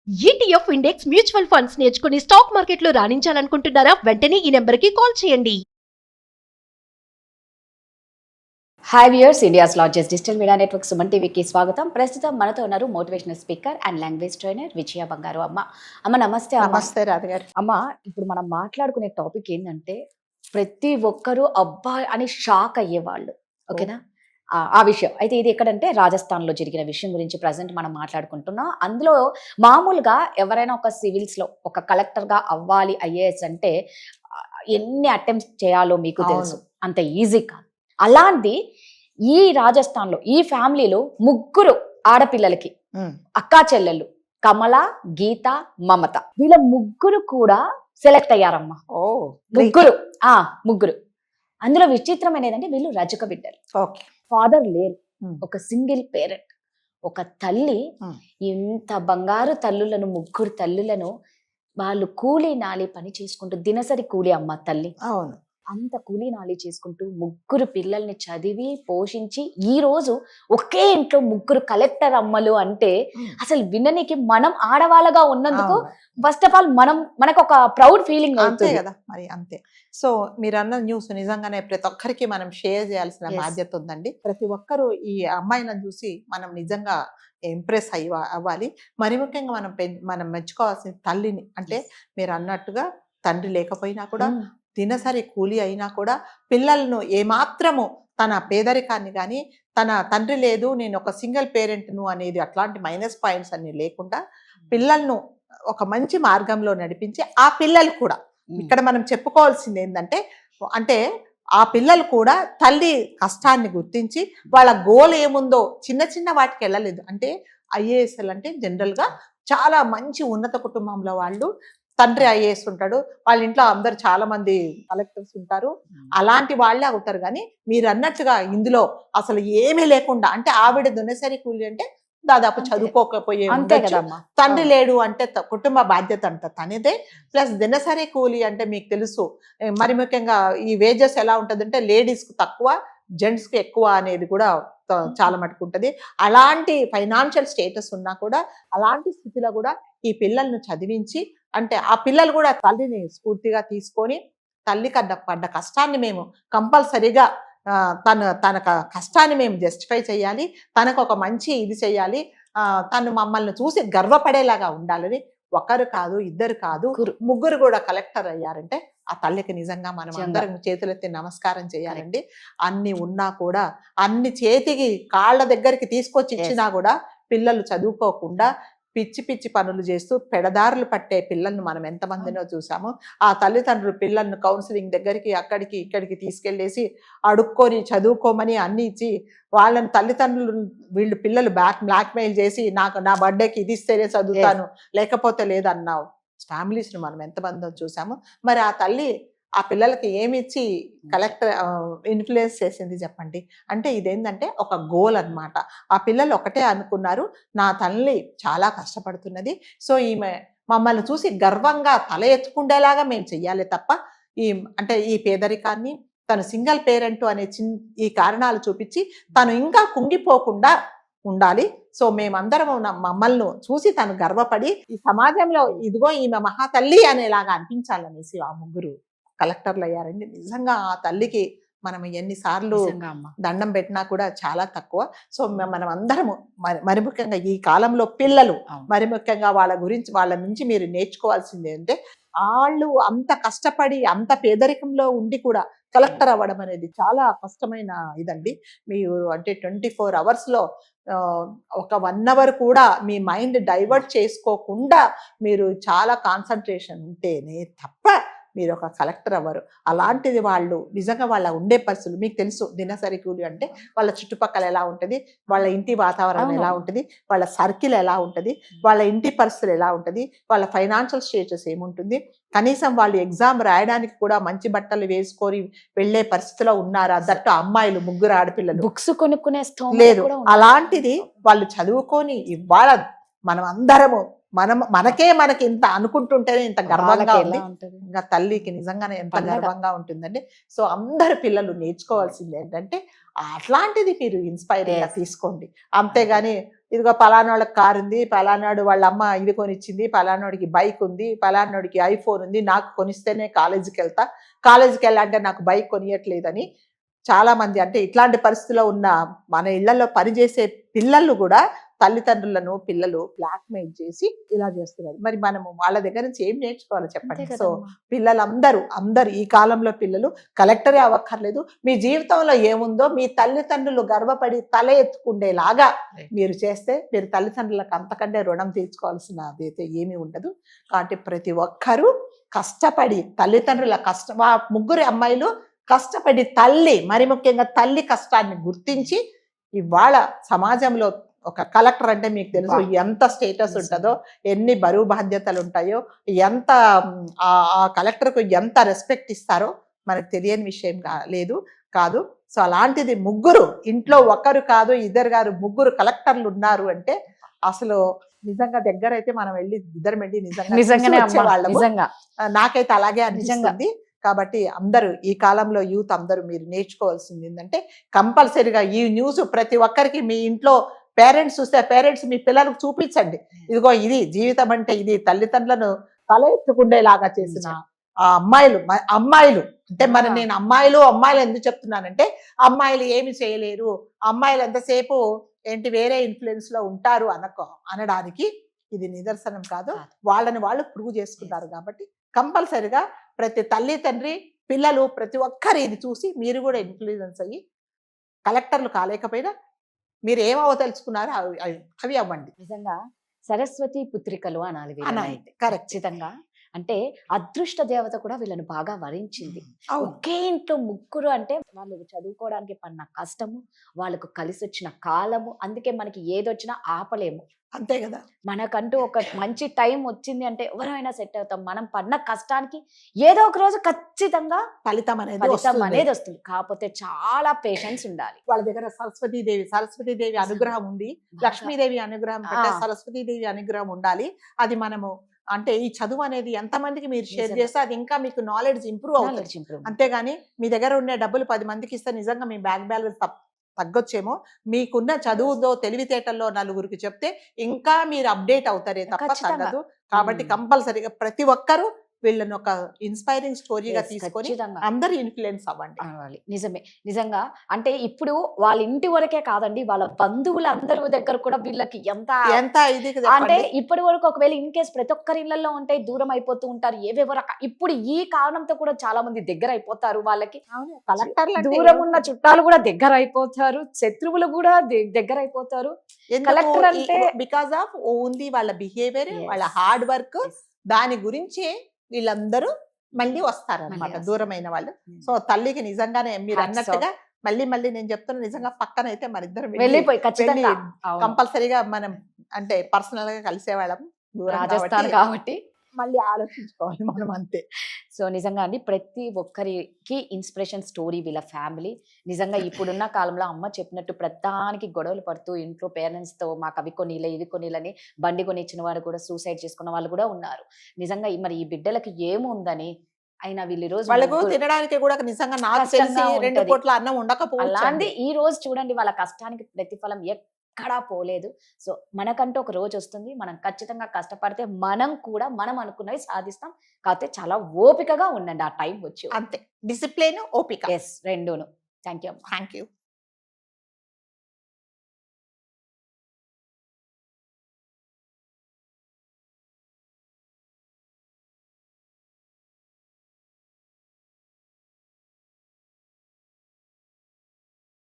ETF index mutual funds నేర్చుకుని stock మార్కెట్లో రాణించాలనుకుంటున్నారా? వెంటనే ఈ నెంబర్కి కాల్ చేయండి. Hi viewers, India's largest digital media network Suman టీవీకి స్వాగతం. ప్రస్తుతం మనతో ఉన్నారు motivational speaker and language trainer Vijaya Bangaru. అమ్మ నమస్తే. నమస్తే రాధగారు. అమ్మ, ఇప్పుడు మనం మాట్లాడుకునే టాపిక్ ఏంటంటే ప్రతి ఒక్కరూ అబ్బా అని షాక్ అయ్యేవాళ్ళు. ఓకేనా? ఆ విషయం అయితే ఇది ఎక్కడంటే రాజస్థాన్లో జరిగిన విషయం గురించి ప్రజెంట్ మనం మాట్లాడుకుంటున్నాం. అందులో మామూలుగా ఎవరైనా ఒక సివిల్స్లో ఒక కలెక్టర్గా అవ్వాలి ఐఏఎస్ అంటే ఎన్ని అటెంప్ట్స్ చేయాలో మీకు తెలుసు, అంత ఈజీ కాదు. అలాంటి ఈ రాజస్థాన్లో ఈ ఫ్యామిలీలో ముగ్గురు ఆడపిల్లలకి అక్కా చెల్లెళ్ళు కమల, గీత, మమత, వీళ్ళ ముగ్గురు కూడా సెలెక్ట్ అయ్యారమ్మా. ముగ్గురు. అందులో విచిత్రమైన ఏంటంటే వీళ్ళు రజక బిడ్డలు. ఫాదర్ లేరు, ఒక సింగిల్ పేరెంట్, ఒక తల్లి. ఇంత బంగారు తల్లులను, ముగ్గురు తల్లులను వాళ్ళు కూలీ నాలి పని చేసుకుంటూ, దినసరి కూలీ అమ్మ తల్లి. అవును, అంత కూలీ నాలి చేసుకుంటూ ముగ్గురు పిల్లల్ని చదివి పోషించి ఈ రోజు ఒకే ఇంట్లో ముగ్గురు కలెక్టర్ అమ్మలు అంటే అసలు విననికి మనం ఆడవాళ్ళగా ఉన్నందుకు ఫస్ట్ ఆఫ్ ఆల్ మనకు ఒక ప్రౌడ్ ఫీలింగ్ అవుతుంది కదా. మరి అంతే. సో మీరు అన్న న్యూస్ నిజంగానే ప్రతి ఒక్కరికి మనం షేర్ చేయాల్సిన బాధ్యత ఉందండి. ప్రతి ఒక్కరు ఈ అమ్మాయిని చూసి మనం నిజంగా ఇంప్రెస్ అవ్వాలి. మరి ముఖ్యంగా మనం మెచ్చుకోవాల్సిన తల్లిని. అంటే మీరు అన్నట్టుగా తండ్రి లేకపోయినా కూడా, దినసరి కూలి అయినా కూడా పిల్లలను ఏమాత్రము తన పేదరికాన్ని కానీ, తన తండ్రి లేదు నేను ఒక సింగిల్ పేరెంట్ను అనేది అట్లాంటి మైనస్ పాయింట్స్ అన్ని లేకుండా పిల్లలను ఒక మంచి మార్గంలో నడిపించి, ఆ పిల్లలు కూడా ఇక్కడ మనం చెప్పుకోవాల్సింది ఏంటంటే, అంటే ఆ పిల్లలు కూడా తల్లి కష్టాన్ని గుర్తించి వాళ్ళ గోల్ ఏముందో చిన్న చిన్న వాటికి వెళ్ళలేదు. అంటే ఐఏఎస్ఎల్ అంటే జనరల్గా చాలా మంచి ఉన్నత కుటుంబంలో వాళ్ళు, తండ్రి ఐఏఎస్ ఉంటాడు, వాళ్ళ ఇంట్లో అందరు చాలా మంది కలెక్టర్స్ ఉంటారు, అలాంటి వాళ్ళే అవుతారు. కానీ మీరు అన్నట్టుగా ఇందులో అసలు ఏమీ లేకుండా, అంటే ఆవిడ దినసరి కూలి అంటే దాదాపు చదువుకోకపోయే, తండ్రి లేడు అంటే కుటుంబ బాధ్యత అంట తనదే, ప్లస్ దినసరి కూలి అంటే మీకు తెలుసు మరి ముఖ్యంగా ఈ వేజెస్ ఎలా ఉంటుందంటే లేడీస్కి తక్కువ, జెంట్స్కి ఎక్కువ అనేది కూడా చాలా మటుకు ఉంటుంది. అలాంటి ఫైనాన్షియల్ స్టేటస్ ఉన్నా కూడా అలాంటి స్థితిలో కూడా ఈ పిల్లల్ని చదివించి, అంటే ఆ పిల్లలు కూడా తల్లిని స్ఫూర్తిగా తీసుకొని తల్లి పడ్డ కష్టాన్ని మేము కంపల్సరీగా తన కష్టాన్ని మేము జస్టిఫై చేయాలి, తనకు ఒక మంచి ఇది చేయాలి, తను మమ్మల్ని చూసి గర్వపడేలాగా ఉండాలని. ఒకరు కాదు, ఇద్దరు కాదు, ముగ్గురు కూడా కలెక్టర్ అయ్యారంటే ఆ తల్లికి నిజంగా మనం అందరం చేతులెత్తి నమస్కారం చేయాలండి. అన్ని ఉన్నా కూడా, అన్ని చేతికి కాళ్ళ దగ్గరికి తీసుకొచ్చి ఇచ్చినా కూడా పిల్లలు చదువుకోకుండా పిచ్చి పిచ్చి పనులు చేస్తూ పెడదారులు పట్టే పిల్లల్ని మనం ఎంతమందినో చూసాము. ఆ తల్లిదండ్రులు పిల్లల్ని కౌన్సిలింగ్ దగ్గరికి అక్కడికి ఇక్కడికి తీసుకెళ్లేసి అడుక్కొని చదువుకోమని అన్ని ఇచ్చి వాళ్ళని తల్లిదండ్రులు వీళ్ళు పిల్లలు బ్లాక్మెయిల్ చేసి నా బర్త్డేకి ఇది ఇస్తేనే చదువుతాను లేకపోతే లేదన్నావు ఫ్యామిలీస్ని మనం ఎంతమందో చూసాము. మరి ఆ తల్లి ఆ పిల్లలకి ఏమిచ్చి కలెక్టర్ ఇన్ఫ్లుయెన్స్ చేసింది చెప్పండి. అంటే ఇదేంటంటే ఒక గోల్ అన్నమాట. ఆ పిల్లలు ఒకటే అనుకున్నారు, నా తల్లి చాలా కష్టపడుతున్నది, సో ఈమె మమ్మల్ని చూసి గర్వంగా తల ఎత్తుకుండేలాగా మేము చెయ్యాలి తప్ప ఈ పేదరికాన్ని, తను సింగిల్ పేరెంట్ అనే ఈ కారణాలు చూపించి తను ఇంకా కుంగిపోకుండా ఉండాలి. సో మేమందరం మమ్మల్ని చూసి తను గర్వపడి ఈ సమాజంలో ఇదిగో ఈమె మహాతల్లి అనేలాగా అనిపించాలనేసి ఆ ముగ్గురు కలెక్టర్లు అయ్యారండి. నిజంగా ఆ తల్లికి మనం ఎన్నిసార్లు దండం పెట్టినా కూడా చాలా తక్కువ. సో మనం అందరము మరి ముఖ్యంగా ఈ కాలంలో పిల్లలు మరి ముఖ్యంగా వాళ్ళ నుంచి మీరు నేర్చుకోవాల్సింది అంటే, వాళ్ళు అంత కష్టపడి అంత పేదరికంలో ఉండి కూడా కలెక్టర్ అవ్వడం అనేది చాలా కష్టమైన ఇదండి. మీరు అంటే 24 అవర్స్లో ఒక 1 అవర్ కూడా మీ మైండ్ డైవర్ట్ చేసుకోకుండా మీరు చాలా కాన్సన్ట్రేషన్ ఉంటేనే తప్ప మీరు ఒక కలెక్టర్ అవ్వరు. అలాంటిది వాళ్ళు నిజంగా వాళ్ళ ఉండే పరిస్థితులు మీకు తెలుసు. దినసరి కూలి అంటే వాళ్ళ చుట్టుపక్కల ఎలా ఉంటుంది, వాళ్ళ ఇంటి వాతావరణం ఎలా ఉంటుంది, వాళ్ళ సర్కిల్ ఎలా ఉంటుంది, వాళ్ళ ఇంటి పరిస్థితులు ఎలా ఉంటుంది, వాళ్ళ ఫైనాన్షియల్ స్టేటస్ ఏముంటుంది, కనీసం వాళ్ళు ఎగ్జామ్ రాయడానికి కూడా మంచి బట్టలు వేసుకొని వెళ్లే పరిస్థితిలో ఉన్నారా? దట్టు అమ్మాయిలు, ముగ్గురు ఆడపిల్లలు, బుక్స్ కొనుక్కునే లేదు. అలాంటిది వాళ్ళు చదువుకొని ఇవాళ మనం అందరము మనకి ఇంత అనుకుంటుంటేనే ఇంత గర్వంగా ఉంది. ఇంకా తల్లికి నిజంగానే ఎంత గర్వంగా ఉంటుందండి. సో అందరు పిల్లలు నేర్చుకోవాల్సింది ఏంటంటే అట్లాంటిది మీరు ఇన్స్పైరింగ్ గా తీసుకోండి. అంతేగాని ఇదిగో పలానాళ్ళకి కారు ఉంది, పలానాడు వాళ్ళ అమ్మ ఇది కొనిచ్చింది, పలానాడికి బైక్ ఉంది, పలానాడికి ఐఫోన్ ఉంది, నాకు కొనిస్తేనే కాలేజీకి వెళ్తా, కాలేజీకి వెళ్ళాలంటే నాకు బైక్ కొనియట్లేదని చాలా మంది, అంటే ఇట్లాంటి పరిస్థితిలో ఉన్న మన ఇళ్లలో పనిచేసే పిల్లలు కూడా తల్లిదండ్రులను పిల్లలు బ్లాక్మెయిల్ చేసి ఇలా చేస్తున్నారు. మరి మనము వాళ్ళ దగ్గర నుంచి ఏం నేర్చుకోవాలో చెప్పండి. సో పిల్లలందరూ ఈ కాలంలో పిల్లలు కలెక్టరే అవ్వక్కర్లేదు, మీ జీవితంలో ఏముందో మీ తల్లిదండ్రులు గర్వపడి తల ఎత్తుకుండేలాగా మీరు చేస్తే మీరు తల్లిదండ్రులకు అంతకంటే రుణం తీర్చుకోవాల్సిన అదైతే ఏమీ ఉండదు. కాబట్టి ప్రతి ఒక్కరూ కష్టపడి తల్లిదండ్రుల కష్టం, ఆ ముగ్గురు అమ్మాయిలు కష్టపడి తల్లి, మరి ముఖ్యంగా తల్లి కష్టాన్ని గుర్తించి ఇవాళ సమాజంలో ఒక కలెక్టర్ అంటే మీకు తెలుసు ఎంత స్టేటస్ ఉంటుందో, ఎన్ని బరువు బాధ్యతలు ఉంటాయో, ఎంత ఆ కలెక్టర్కు ఎంత రెస్పెక్ట్ ఇస్తారో మనకు తెలియని విషయం కాదు. సో అలాంటిది ముగ్గురు, ఇంట్లో ఒకరు కాదు ఇద్దరు గారు, ముగ్గురు కలెక్టర్లు ఉన్నారు అంటే అసలు నిజంగా దగ్గర అయితే మనం వెళ్ళి ఇద్దరు వెళ్ళి నిజంగా నాకైతే అలాగే అనిపిస్తుంది. కాబట్టి అందరూ ఈ కాలంలో యూత్ అందరూ మీరు నేర్చుకోవాల్సింది ఏంటంటే కంపల్సరీగా ఈ న్యూస్ ప్రతి ఒక్కరికి మీ ఇంట్లో పేరెంట్స్ చూస్తే పేరెంట్స్ మీ పిల్లలకు చూపించండి, ఇదిగో ఇది జీవితం అంటే ఇది, తల్లిదండ్రులను తల ఎత్తుకుండేలాగా చేసిన ఆ అమ్మాయిలు అంటే నేను అమ్మాయిలు ఎందుకు చెప్తున్నానంటే అమ్మాయిలు ఏమి చేయలేరు, అమ్మాయిలు ఎంతసేపు ఏంటి వేరే ఇన్ఫ్లుయెన్స్ లో ఉంటారు అనడానికి ఇది నిదర్శనం కాదు. వాళ్ళని వాళ్ళు ప్రూవ్ చేసుకుంటారు. కాబట్టి కంపల్సరిగా ప్రతి తల్లి తండ్రి పిల్లలు ప్రతి ఒక్కరు ఇది చూసి మీరు కూడా ఇన్ఫ్లుయెన్స్ అయ్యి కలెక్టర్లు కాలేకపోయినా మీరు ఏమవదలుచుకున్నారో అవి అవ్వండి. నిజంగా సరస్వతి పుత్రికలు అనాలి ఖచ్చితంగా. అంటే అదృష్ట దేవత కూడా వీళ్ళని బాగా వరించింది. ఒకే ఇంట్లో ముగ్గురు అంటే వాళ్ళు చదువుకోవడానికి పడిన కష్టము, వాళ్ళకు కలిసి వచ్చిన కాలము, అందుకే మనకి ఏదొచ్చినా ఆపలేము. అంతే కదా, మనకంటూ ఒక మంచి టైం వచ్చింది అంటే ఎవరైనా సెట్ అవుతాం. మనం పడిన కష్టానికి ఏదో ఒక రోజు ఖచ్చితంగా ఫలితం అనేది వస్తుంది. కాకపోతే చాలా పేషెన్స్ ఉండాలి. వాళ్ళ దగ్గర సరస్వతీదేవి అనుగ్రహం ఉంది, లక్ష్మీదేవి అనుగ్రహం కంటే సరస్వతీదేవి అనుగ్రహం ఉండాలి. అది మనము అంటే ఈ చదువు అనేది ఎంతమందికి మీరు షేర్ చేస్తే అది ఇంకా మీకు నాలెడ్జ్ ఇంప్రూవ్ అవుతుంది. అంతేగాని మీ దగ్గర ఉండే డబ్బులు 10 మందికి ఇస్తే నిజంగా మీ బ్యాంక్ బ్యాలెన్స్ తగ్గొచ్చేమో, మీకున్న చదువుతో తెలివితేటల్లో నలుగురికి చెప్తే ఇంకా మీరు అప్డేట్ అవుతారే తప్ప తగ్గదు. కాబట్టి కంపల్సరీగా ప్రతి ఒక్కరూ వీళ్ళని ఒక ఇన్స్పైరింగ్ స్టోరీగా తీసుకొని అందరూ ఇన్ఫ్లుయెన్స్ అవ్వండి. నిజమే. నిజంగా అంటే ఇప్పుడు వాళ్ళ ఇంటి వరకే కాదండి, వాళ్ళ బంధువులందరూ దగ్గర కూడా వీళ్ళకి ఎంత ఇది అంటే ఇప్పటి వరకు ఒకవేళ ఇన్ కేసు ప్రతి ఒక్కరి ఇళ్లలో ఉంటే దూరం అయిపోతూ ఉంటారు. ఏవేవో ఇప్పుడు ఈ కారణంతో కూడా చాలా మంది దగ్గర అయిపోతారు. వాళ్ళకి దూరం ఉన్న చుట్టాలు కూడా దగ్గర అయిపోతారు, శత్రువులు కూడా దగ్గర అయిపోతారు. కలెక్టర్ అంటే బికాస్ ఆఫ్ ఓన్లీ వాళ్ళ బిహేవియర్, వాళ్ళ హార్డ్ వర్క్, దాని గురించి వీళ్ళందరూ మళ్ళీ వస్తారు అన్నమాట దూరమైన వాళ్ళు. సో తల్లికి నిజంగానే మీరు అన్నట్టుగా మళ్ళీ నేను చెప్తున్నా, నిజంగా పక్కన అయితే మన ఇద్దరు వెళ్ళిపోయి కంపల్సరీగా మనం అంటే పర్సనల్ గా కలిసేవాళ్ళం, రాజస్థాన్ కాబట్టి మళ్ళీ ఆలోచించుకోవాలి మనం అంతే. సో నిజంగా అండి ప్రతి ఒక్కరికి ఇన్స్పిరేషన్ స్టోరీ వీళ్ళ ఫ్యామిలీ. నిజంగా ఇప్పుడున్న కాలంలో అమ్మ చెప్పినట్టు ప్రధానికి గొడవలు పడుతూ ఇంట్లో పేరెంట్స్ తో మాకు అవి కొనిలే ఇవి కొనిలని బండి కొని ఇచ్చిన వారు కూడా సూసైడ్ చేసుకున్న వాళ్ళు కూడా ఉన్నారు. నిజంగా మరి ఈ బిడ్డలకి ఏముందని అయినా వీళ్ళు ఈ రోజు వాళ్ళకు తినడానికి కూడా నిజంగా నాకు తెలిసి 2 పూట్ల అన్నం ఉండకపోవచ్చు. అలాంటి ఈ రోజు చూడండి వాళ్ళ కష్టానికి ప్రతిఫలం ఎక్కడా పోలేదు. సో మనకంటూ ఒక రోజు వస్తుంది, మనం ఖచ్చితంగా కష్టపడితే మనం కూడా మనం అనుకున్నవి సాధిస్తాం. కాకపోతే చాలా ఓపికగా ఉండండి, ఆ టైం వచ్చి. అంతే, డిసిప్లిన్, ఓపిక, రెండూను. Thank you.